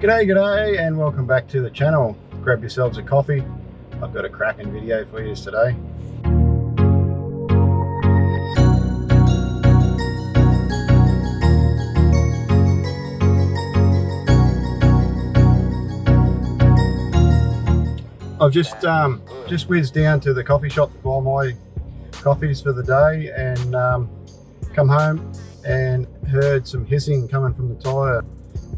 G'day and welcome back to the channel. Grab yourselves a coffee. I've got a cracking video for you today. I've just whizzed down to the coffee shop to buy my coffees for the day and come home and heard some hissing coming from the tyre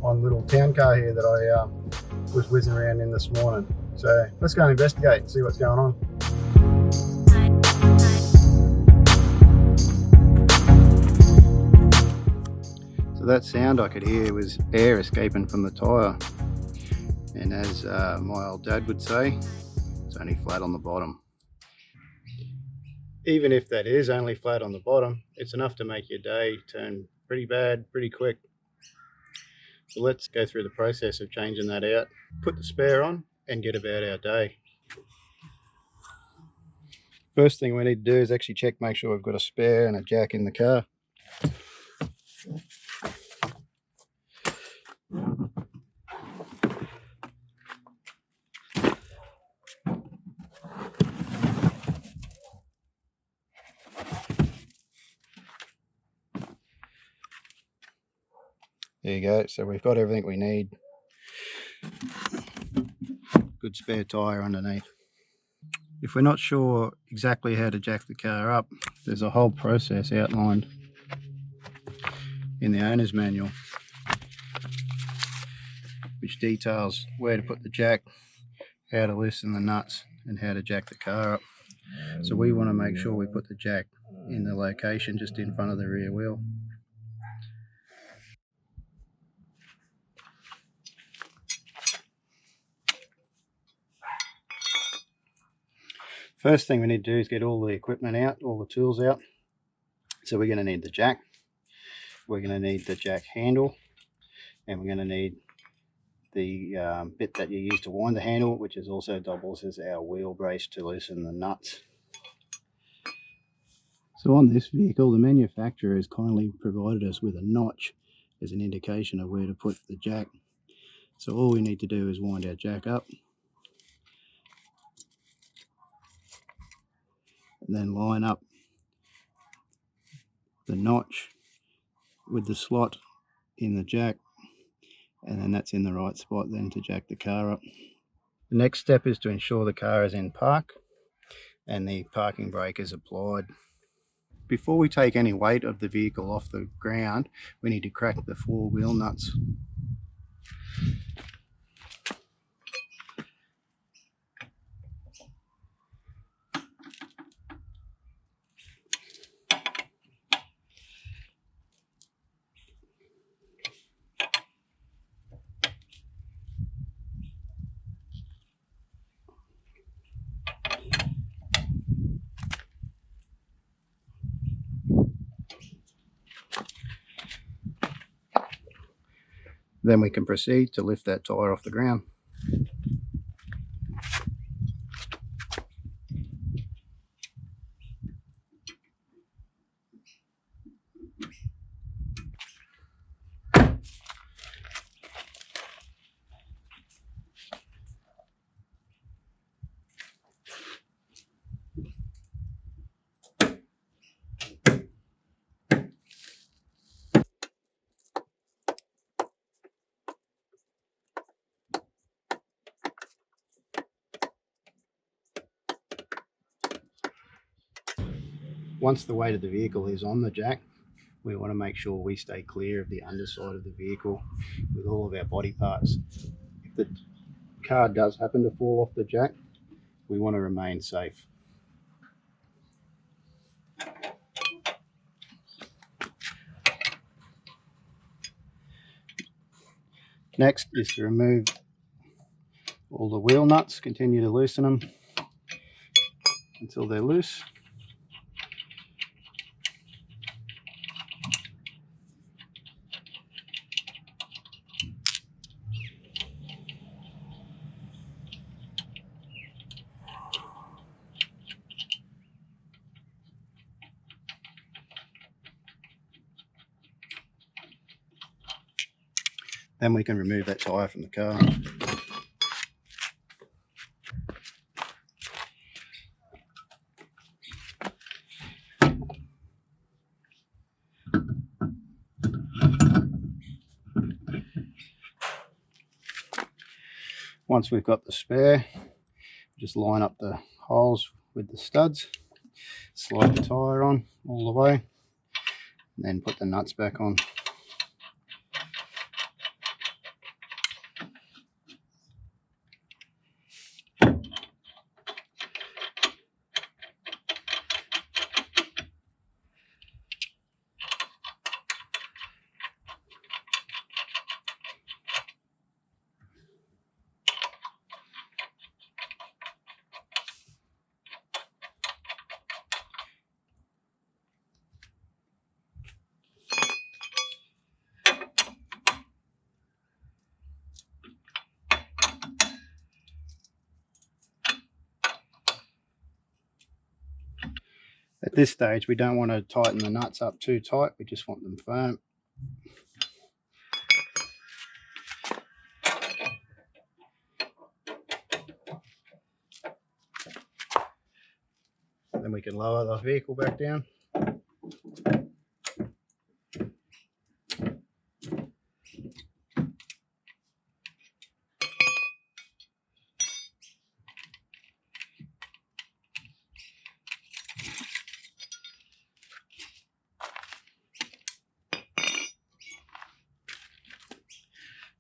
on a little town car here that I was whizzing around in this morning. So let's go and investigate and see what's going on. So that sound I could hear was air escaping from the tyre, and as my old dad would say, it's only flat on the bottom. Even if that is only flat on the bottom, it's enough to make your day turn pretty bad pretty quick. So let's go through the process of changing that out, put the spare on and get about our day. First thing we need to do is actually check, make sure we've got a spare and a jack in the car. There you go, so we've got everything we need. Good spare tyre underneath. If we're not sure exactly how to jack the car up, there's a whole process outlined in the owner's manual, which details where to put the jack, how to loosen the nuts, and how to jack the car up. So we want to make sure we put the jack in the location just in front of the rear wheel. First thing we need to do is get all the equipment out, all the tools out. So we're going to need the jack, we're going to need the jack handle, and we're going to need the bit that you use to wind the handle, which is also doubles as our wheel brace to loosen the nuts. So on this vehicle, the manufacturer has kindly provided us with a notch as an indication of where to put the jack. So all we need to do is wind our jack up and then line up the notch with the slot in the jack, and then that's in the right spot then to jack the car up. The next step is to ensure the car is in park and the parking brake is applied. Before we take any weight of the vehicle off the ground, we need to crack the 4 wheel nuts. Then we can proceed to lift that tyre off the ground. Once the weight of the vehicle is on the jack, we want to make sure we stay clear of the underside of the vehicle with all of our body parts. If the car does happen to fall off the jack, we want to remain safe. Next is to remove all the wheel nuts, continue to loosen them until they're loose. Then we can remove that tyre from the car. Once we've got the spare, just line up the holes with the studs, slide the tyre on all the way, and then put the nuts back on. At this stage, we don't want to tighten the nuts up too tight, we just want them firm. Then we can lower the vehicle back down.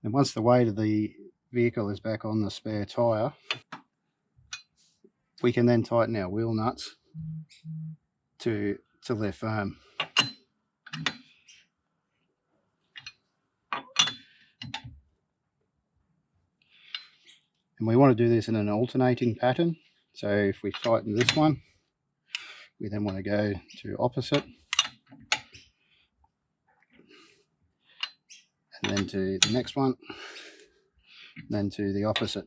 And once the weight of the vehicle is back on the spare tyre, we can then tighten our wheel nuts till they're firm. And we want to do this in an alternating pattern. So if we tighten this one, we then want to go to opposite, and then to the next one, then to the opposite.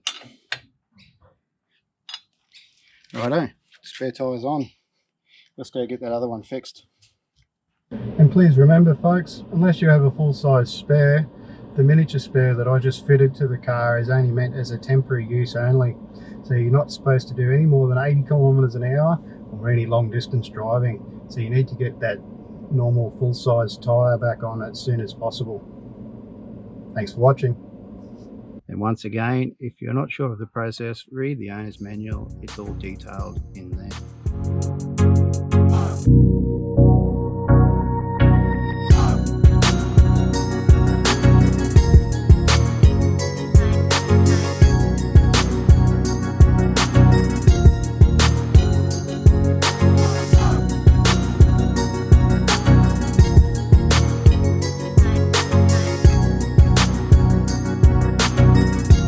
Righto, spare tyre's on. Let's go get that other one fixed. And please remember folks, unless you have a full-size spare, the miniature spare that I just fitted to the car is only meant as a temporary use only. So you're not supposed to do any more than 80 kilometers an hour or any long distance driving. So you need to get that normal full-size tyre back on as soon as possible. Thanks for watching. And once again, if you're not sure of the process, read the owner's manual. It's all detailed in there.